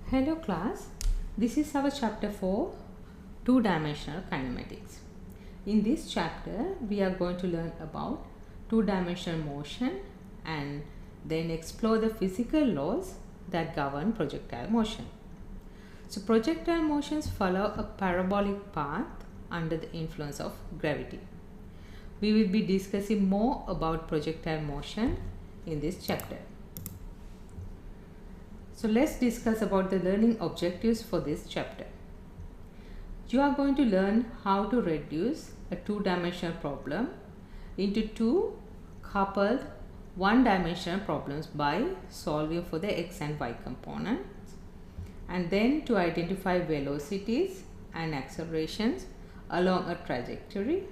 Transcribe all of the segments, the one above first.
Hello class, this is our chapter 4, two-dimensional kinematics. In this chapter, we are going to learn about two-dimensional motion and then explore the physical laws that govern projectile motion. So projectile motions follow a parabolic path under the influence of gravity. We will be discussing more about projectile motion in this chapter. So let's discuss about the learning objectives for this chapter. You are going to learn how to reduce a two-dimensional problem into two coupled one-dimensional problems by solving for the x and y components, and then to identify velocities and accelerations along a trajectory,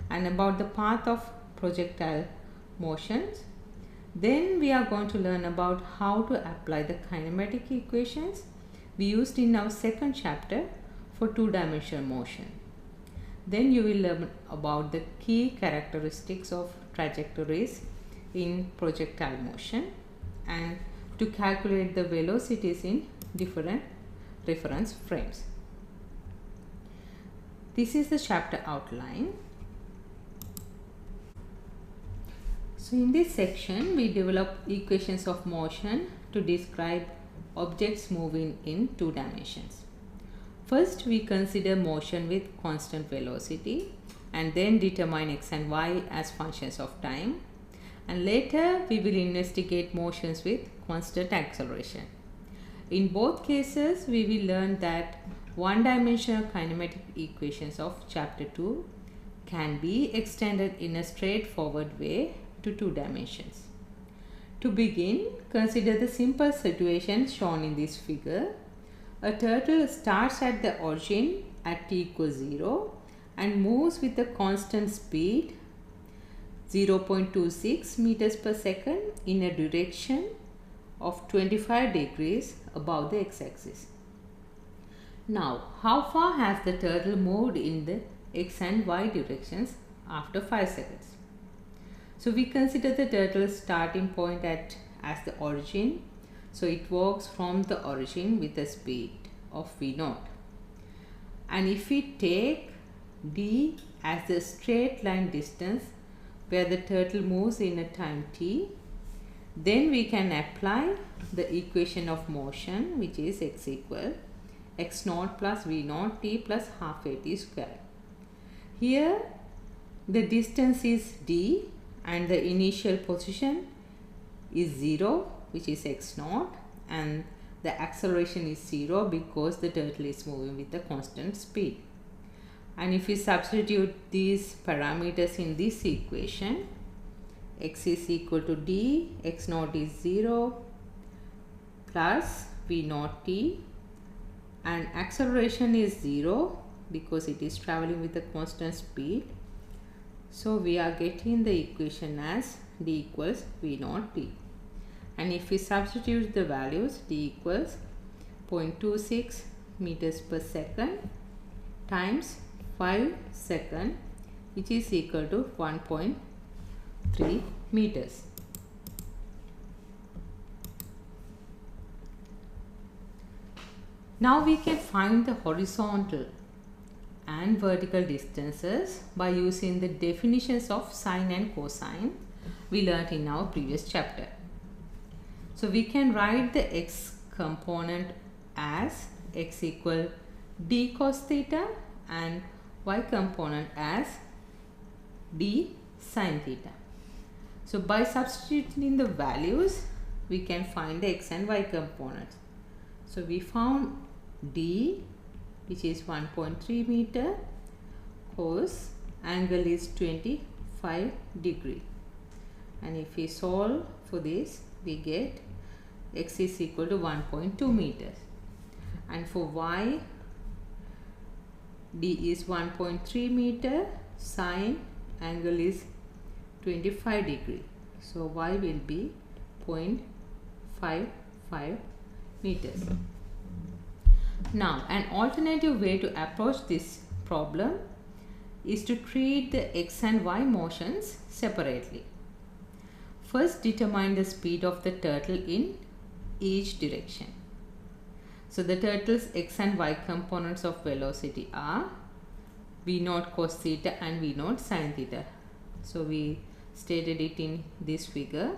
and about the path of projectile motions. Then we are going to learn about how to apply the kinematic equations we used in our second chapter for two-dimensional motion. Then you will learn about the key characteristics of trajectories in projectile motion and to calculate the velocities in different reference frames. This is the chapter outline. So in this section, we develop equations of motion to describe objects moving in two dimensions. First, we consider motion with constant velocity and then determine x and y as functions of time. And later, we will investigate motions with constant acceleration. In both cases, we will learn that one-dimensional kinematic equations of chapter 2 can be extended in a straightforward way to two dimensions. To begin, consider the simple situation shown in this figure. A turtle starts at the origin at t equals 0 and moves with a constant speed 0.26 meters per second in a direction of 25 degrees above the x-axis. Now, how far has the turtle moved in the x and y directions after 5 seconds? So we consider the turtle's starting point as the origin. So it walks from the origin with a speed of v0. And if we take d as the straight line distance where the turtle moves in a time t, then we can apply the equation of motion, which is x equal x0 plus v0 t plus half a t square. Here the distance is d and the initial position is 0, which is x0, and the acceleration is 0 because the turtle is moving with a constant speed. And if we substitute these parameters in this equation, x is equal to d, x0 is 0 plus v0 t, and acceleration is 0 because it is traveling with a constant speed. So we are getting the equation as d equals v0 t. And if we substitute the values, d equals 0.26 meters per second times 5 seconds, which is equal to 1.3 meters. Now we can find the horizontal and vertical distances by using the definitions of sine and cosine we learnt in our previous chapter. So we can write the x component as x equal d cos theta and y component as d sin theta. So by substituting the values, we can find the x and y components. So we found d, which is 1.3 meter, cos angle is 25 degree, and if we solve for this, we get x is equal to 1.2 meters, and for y, d is 1.3 meter, sine angle is 25 degree, so y will be 0.55 meters. Now, an alternative way to approach this problem is to treat the x and y motions separately. First, determine the speed of the turtle in each direction. So the turtle's x and y components of velocity are v naught cos theta and v naught sin theta. So we stated it in this figure.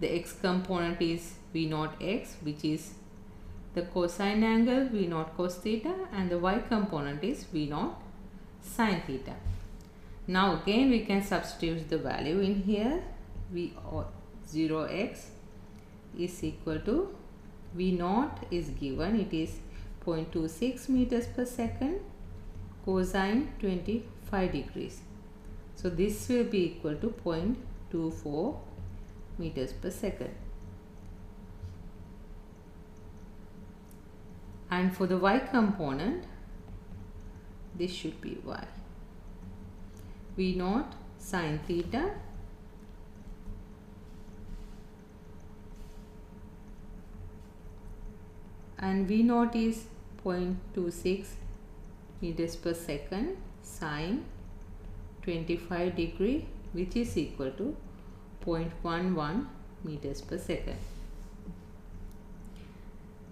The x component is v naught x, which is the cosine angle v naught cos theta, and the y component is v naught sin theta. Now again we can substitute the value in here. V 0x is equal to v naught is given, it is 0.26 meters per second cosine 25 degrees. So this will be equal to 0.24 meters per second. And for the y component, this should be y. V naught sin theta and v naught is 0.26 meters per second sine 25 degree, which is equal to 0.11 meters per second.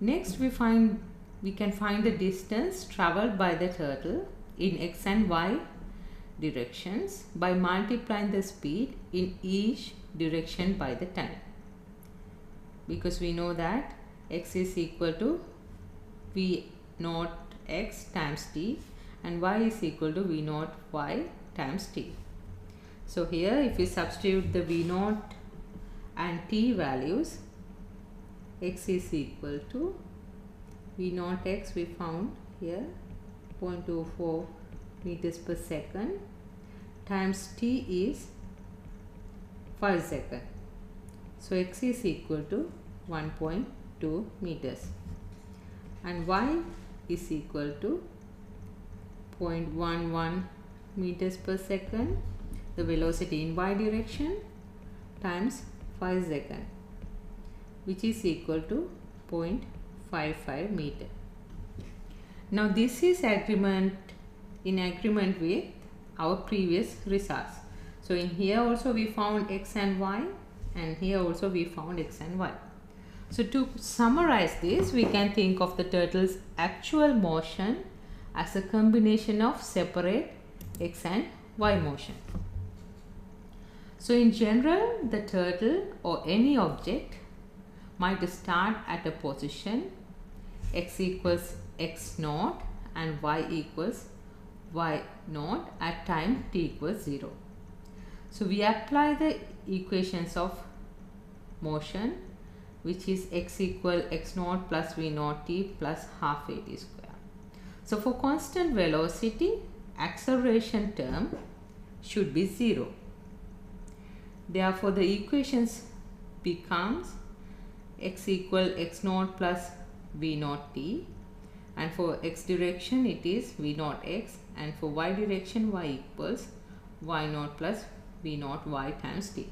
Next we can find the distance traveled by the turtle in x and y directions by multiplying the speed in each direction by the time, because we know that x is equal to v naught x times t and y is equal to v naught y times t. So here if we substitute the v naught and t values, x is equal to v naught x we found here 0.24 meters per second times t is 5 seconds. So x is equal to 1.2 meters and y is equal to 0.11 meters per second, the velocity in y direction, times 5 seconds, which is equal to 0.55 meter. Now this is in agreement with our previous results. So in here also we found x and y, and here also we found x and y. So to summarize this, we can think of the turtle's actual motion as a combination of separate x and y motion. So in general, the turtle or any object might start at a position x equals x naught and y equals y naught at time t equals 0. So we apply the equations of motion, which is x equal x naught plus v naught t plus half a t square. So for constant velocity, acceleration term should be 0. Therefore the equations becomes x equal x naught plus v naught t, and for x direction it is v naught x, and for y direction y equals y naught plus v naught y times t.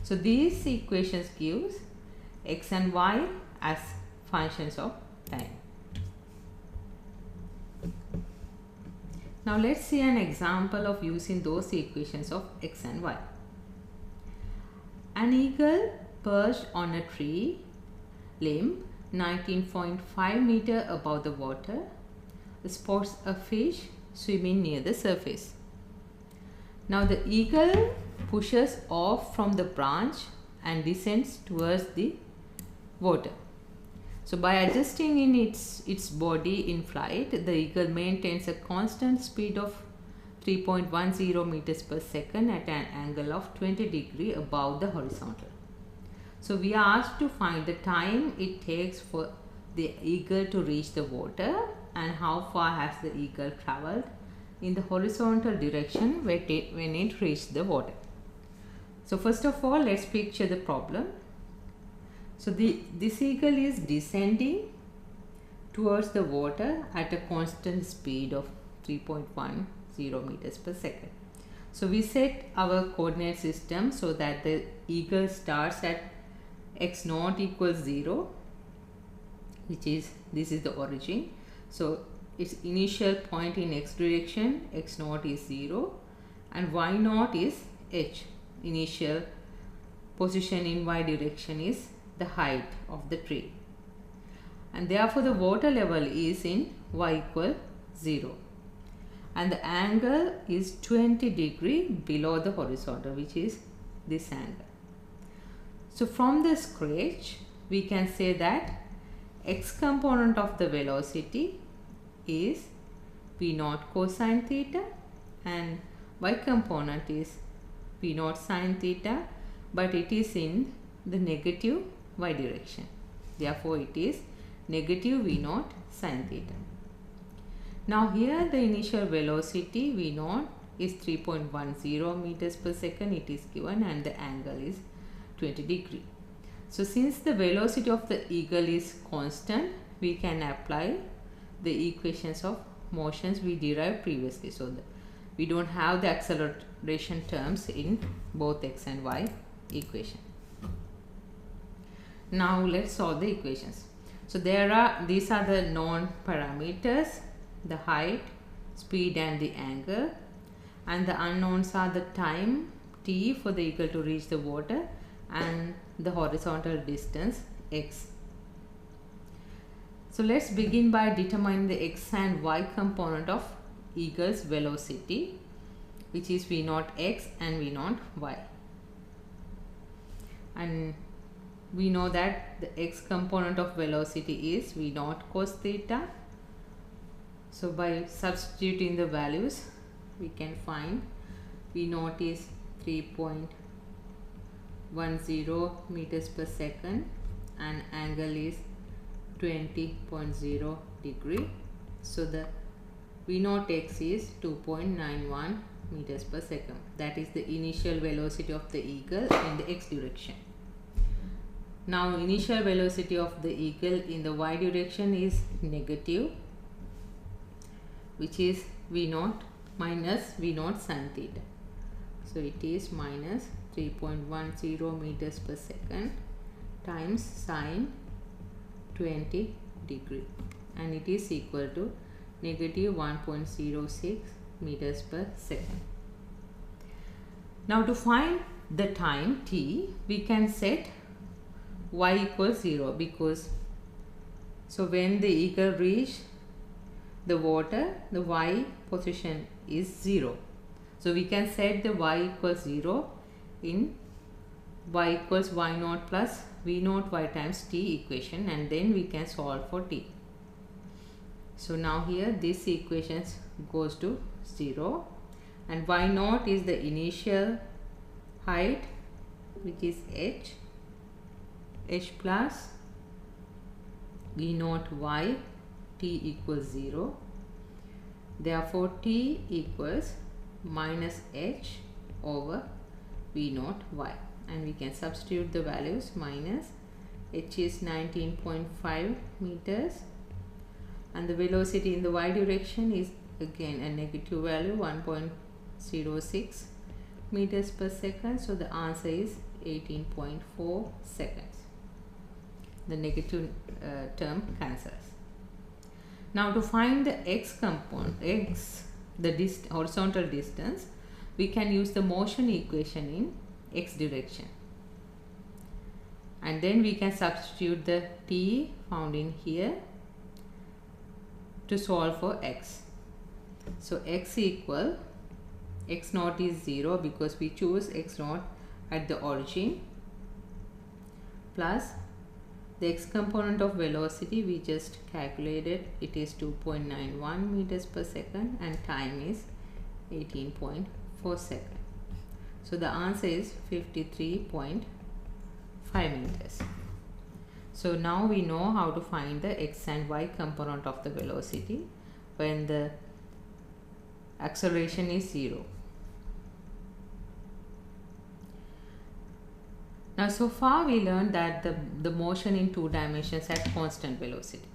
So these equations gives x and y as functions of time. Now let's see an example of using those equations of x and y. An eagle perched on a tree limb 19.5 meter above the water spots a fish swimming near the surface. Now the eagle pushes off from the branch and descends towards the water. So by adjusting in its body in flight, the eagle maintains a constant speed of 3.10 meters per second at an angle of 20 degrees above the horizontal. So we are asked to find the time it takes for the eagle to reach the water and how far has the eagle traveled in the horizontal direction when it reached the water. So first of all, let's picture the problem. So this eagle is descending towards the water at a constant speed of 3.10 meters per second. So we set our coordinate system so that the eagle starts at x naught equals 0, which is, this is the origin. So its initial point in x direction, x naught is 0, and y naught is h. Initial position in y direction is the height of the tree. and therefore the water level is in y equal 0, and the angle is 20 degree below the horizontal, which is this angle. So from the sketch we can say that x component of the velocity is v naught cosine theta and y component is v naught sine theta, but it is in the negative y direction. Therefore it is negative v naught sine theta. Now here the initial velocity v naught is 3.10 meters per second, it is given, and the angle is 20 degree. So since the velocity of the eagle is constant, we can apply the equations of motions we derived previously. So we don't have the acceleration terms in both x and y equation. Now let's solve the equations. So these are the known parameters, the height, speed and the angle, and the unknowns are the time t for the eagle to reach the water and the horizontal distance x. So let's begin by determining the x and y component of eagle's velocity, which is v naught x and v naught y. And we know that the x component of velocity is v naught cos theta. So by substituting the values we can find v naught is 3.10 meters per second and angle is 20.0 degree. So the v naught x is 2.91 meters per second. That is the initial velocity of the eagle in the x direction. Now initial velocity of the eagle in the y direction is negative, which is v naught minus v naught sine theta. So it is minus 3.10 meters per second times sine 20 degree, and it is equal to negative 1.06 meters per second. Now to find the time t, we can set y equals 0, because so when the eagle reach the water, the y position is 0. So we can set the y equals 0 in y equals y naught plus v naught y times t equation, and then we can solve for t. So now here this equation goes to 0, and y naught is the initial height, which is h plus v naught y, t equals 0. Therefore t equals minus h over v naught y, and we can substitute the values. Minus h is 19.5 meters and the velocity in the y direction is again a negative value, 1.06 meters per second. So the answer is 18.4 seconds. The negative term cancels. Now to find the x component, the horizontal distance, we can use the motion equation in x direction, and then we can substitute the t found in here to solve for x. So x equal, x naught is 0 because we choose x naught at the origin, plus the x component of velocity we just calculated, it is 2.91 meters per second and time is 18.4 seconds. So the answer is 53.5 meters. So now we know how to find the x and y component of the velocity when the acceleration is 0. Now so far we learned that the motion in 2 dimensions at constant velocity.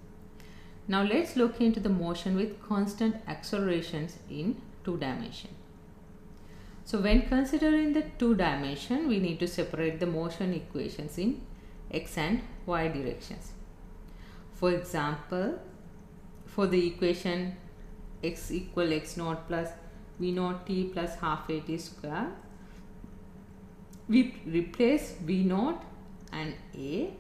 Now let's look into the motion with constant accelerations in 2 dimensions. So when considering the 2 dimension, we need to separate the motion equations in x and y directions. For example, for the equation x equal x naught plus v naught t plus half a t square, we replace v naught and a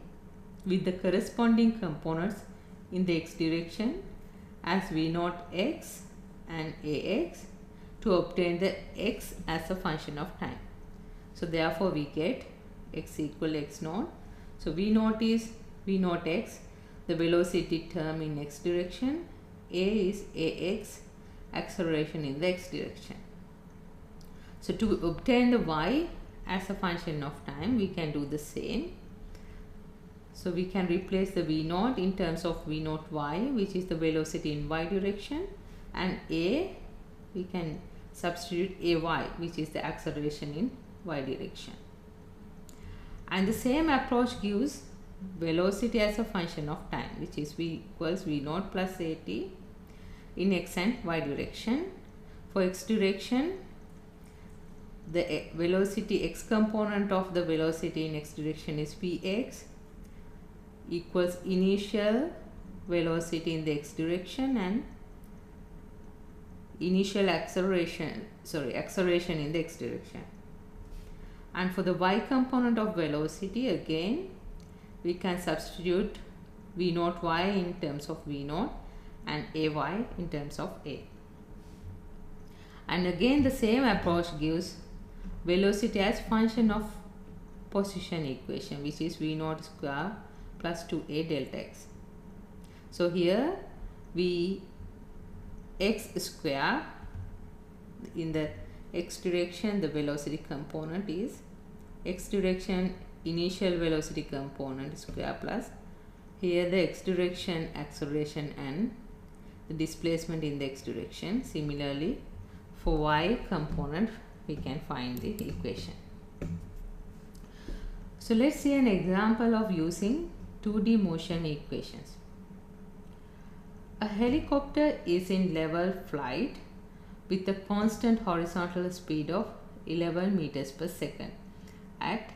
with the corresponding components in the x direction as v naught x and ax to obtain the x as a function of time. So therefore we get x equal x naught. So v naught is v naught x, the velocity term in x direction, a is ax, acceleration in the x direction. So to obtain the y as a function of time, we can do the same. So we can replace the v naught in terms of v naught y, which is the velocity in y direction, and a, we can substitute ay, which is the acceleration in y direction. And the same approach gives velocity as a function of time, which is v equals v naught plus at in x and y direction. For x direction, the velocity x component of the velocity in x direction is vx equals initial velocity in the x direction and initial acceleration in the x direction. And for the y component of velocity, again we can substitute v naught y in terms of v naught and ay in terms of a. And again the same approach gives velocity as function of position equation, which is v naught square plus 2a delta x. So here v x square, in the x direction the velocity component is x direction initial velocity component square plus here the x direction acceleration and the displacement in the x direction. Similarly for y component we can find the equation. So let's see an example of using 2D motion equations. A helicopter is in level flight with a constant horizontal speed of 11 meters per second. At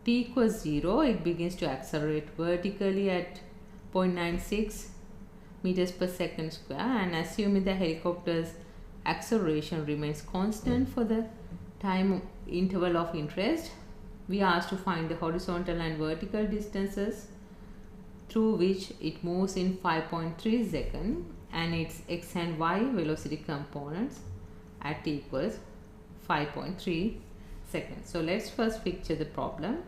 t equals 0, it begins to accelerate vertically at 0.96 meters per second square, and assuming the helicopter's acceleration remains constant for the time interval of interest, we are asked to find the horizontal and vertical distances through which it moves in 5.3 seconds and its x and y velocity components at t equals 5.3 seconds. So let's first picture the problem.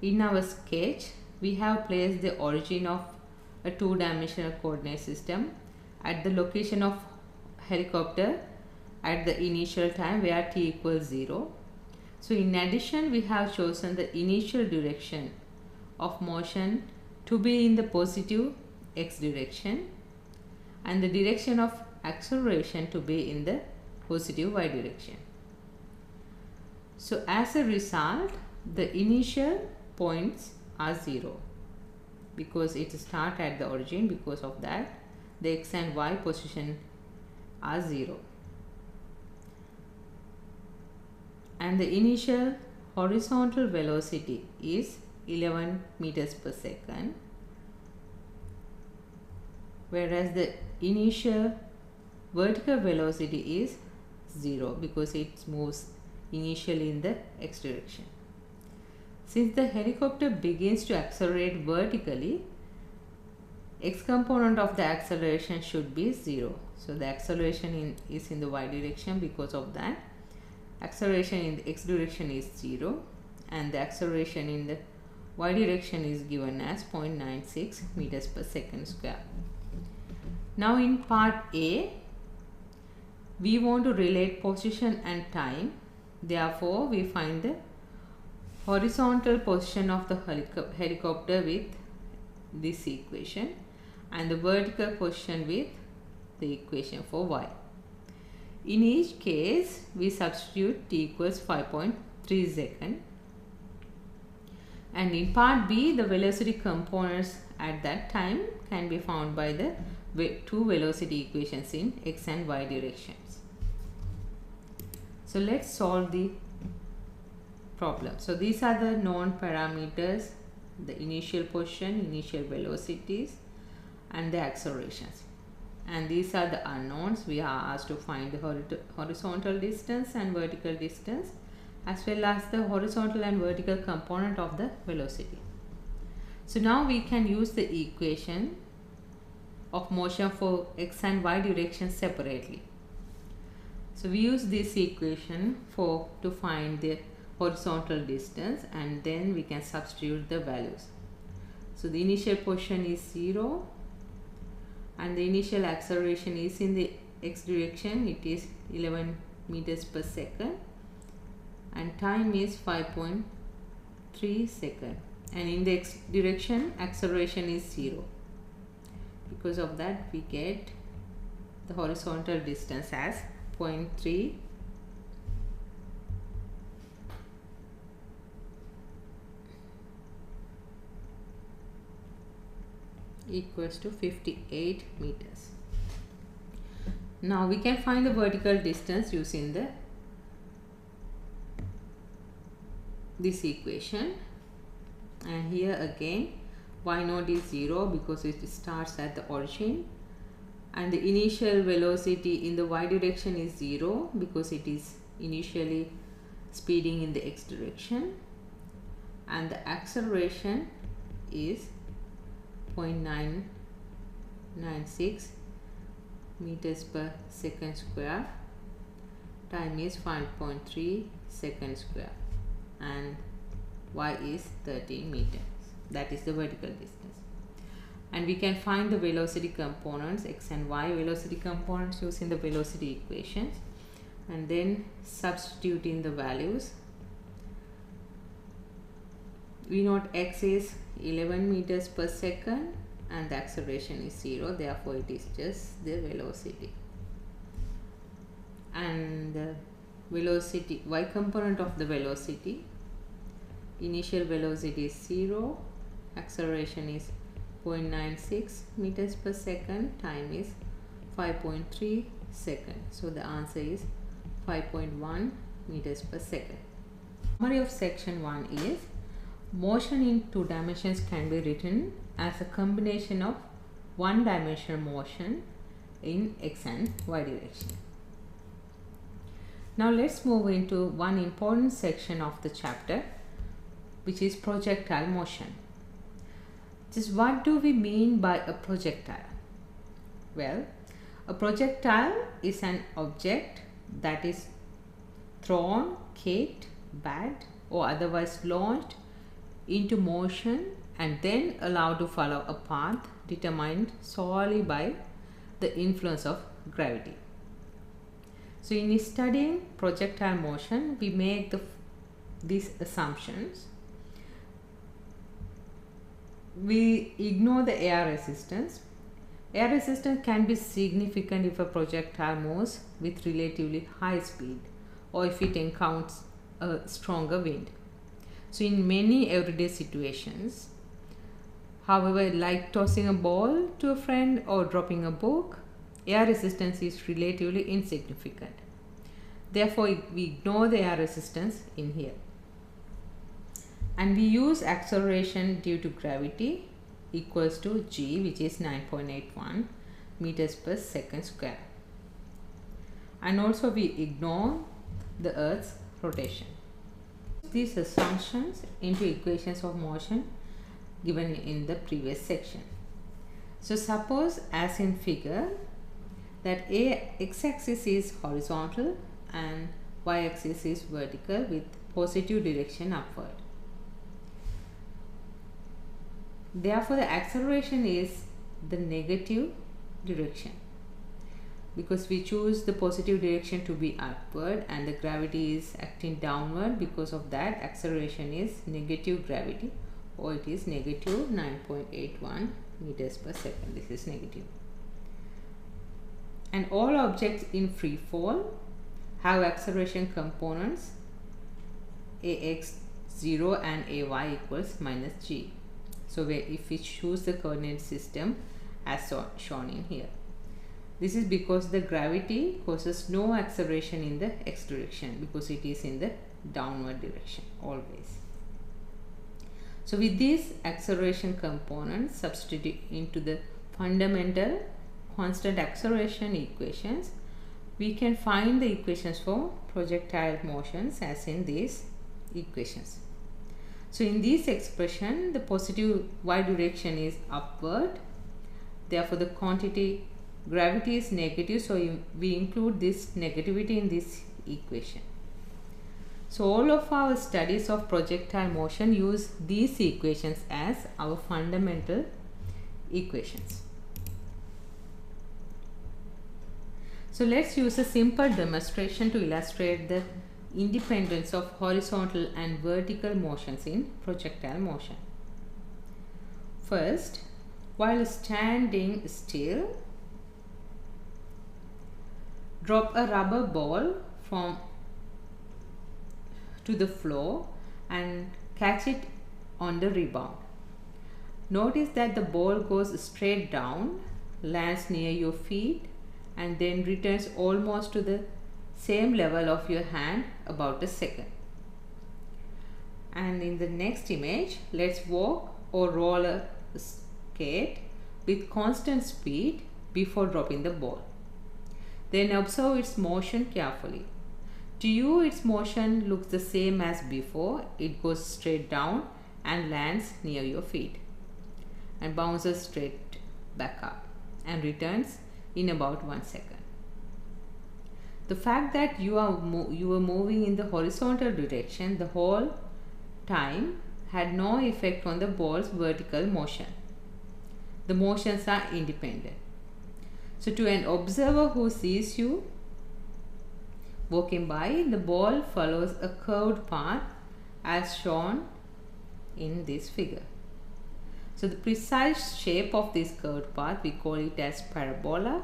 In our sketch, we have placed the origin of a two-dimensional coordinate system at the location of helicopter at the initial time where t equals 0. So in addition, we have chosen the initial direction of motion to be in the positive x direction and the direction of acceleration to be in the positive y direction. So as a result, the initial points are 0 because it starts at the origin. Because of that, the x and y position are 0. And the initial horizontal velocity is 11 meters per second, whereas the initial vertical velocity is 0 because it moves initially in the x direction. Since the helicopter begins to accelerate vertically, x component of the acceleration should be 0. So the acceleration is in the y direction. Because of that, acceleration in the x direction is 0 and the acceleration in the y direction is given as 0.96 meters per second square. Now in part A, we want to relate position and time. Therefore, we find the horizontal position of the helicopter with this equation and the vertical position with the equation for y. In each case, we substitute t equals 5.3 seconds. And in part B, the velocity components at that time can be found by the two velocity equations in x and y directions. So let's solve the problem. So these are the known parameters, the initial position, initial velocities and the accelerations. And these are the unknowns. We are asked to find the horizontal distance and vertical distance, as well as the horizontal and vertical component of the velocity. So now we can use the equation of motion for x and y direction separately. So we use this equation to find the horizontal distance, and then we can substitute the values. So the initial position is 0 and the initial acceleration is in the x direction, it is 11 meters per second, and time is 5.3 seconds, and in the x direction acceleration is 0. Because of that we get the horizontal distance as 0.3 equals to 58 meters. Now we can find the vertical distance using this equation, and here again y naught is 0 because it starts at the origin, and the initial velocity in the y direction is 0 because it is initially speeding in the x direction, and the acceleration is 0.996 meters per second square, time is 5.3 seconds square, and y is 13 meters. That is the vertical distance. And we can find the velocity components, x and y velocity components, using the velocity equations, and then substitute in the values. V naught x is 11 meters per second and the acceleration is 0, therefore it is just the velocity. And the velocity, y component of the velocity, initial velocity is 0, acceleration is 0.96 meters per second, time is 5.3 seconds. So the answer is 5.1 meters per second. Summary of section 1 is: motion in 2 dimensions can be written as a combination of one-dimensional motion in x and y direction. Now let's move into one important section of the chapter, which is projectile motion. Just what do we mean by a projectile? Well, a projectile is an object that is thrown, kicked, backed, or otherwise launched into motion and then allowed to follow a path determined solely by the influence of gravity. So in studying projectile motion, we make these assumptions. We ignore the air resistance. Air resistance can be significant if a projectile moves with relatively high speed or if it encounters a stronger wind. So in many everyday situations, however, like tossing a ball to a friend or dropping a book, air resistance is relatively insignificant. Therefore, we ignore the air resistance in here. And we use acceleration due to gravity equals to g, which is 9.81 meters per second square. And also we ignore the Earth's rotation. These assumptions into equations of motion given in the previous section. So suppose, as in figure, that x-axis is horizontal and y-axis is vertical with positive direction upward. Therefore, the acceleration is the negative direction because we choose the positive direction to be upward and the gravity is acting downward. Because of that, acceleration is negative gravity, or it is negative 9.81 meters per second. This is negative. And all objects in free fall have acceleration components ax0 and ay equals minus g. So if we choose the coordinate system as shown in here, this is because the gravity causes no acceleration in the x direction because it is in the downward direction always. So with these acceleration components substitute into the fundamental constant acceleration equations, we can find the equations for projectile motions as in these equations. So in this expression, the positive y direction is upward Therefore, the quantity gravity is negative, so we include this negativity in this equation. So all of our studies of projectile motion use these equations as our fundamental equations. So let's use a simple demonstration to illustrate the independence of horizontal and vertical motions in projectile motion. First, while standing still, drop a rubber ball to the floor and catch it on the rebound. Notice that the ball goes straight down, lands near your feet, and then returns almost to the same level of your hand about a second. And in the next image, let's walk or roller skate with constant speed before dropping the ball. Then observe its motion carefully. To you, its motion looks the same as before. It goes straight down and lands near your feet and bounces straight back up and returns in about 1 second. The fact that you are moving in the horizontal direction the whole time had no effect on the ball's vertical motion. The motions are independent. So to an observer who sees you walking by, the ball follows a curved path as shown in this figure. So the precise shape of this curved path, we call it as parabola,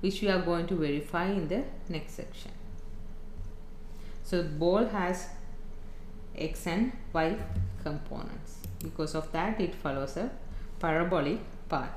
which we are going to verify in the next section. So the ball has x and y components. Because of that, it follows a parabolic path.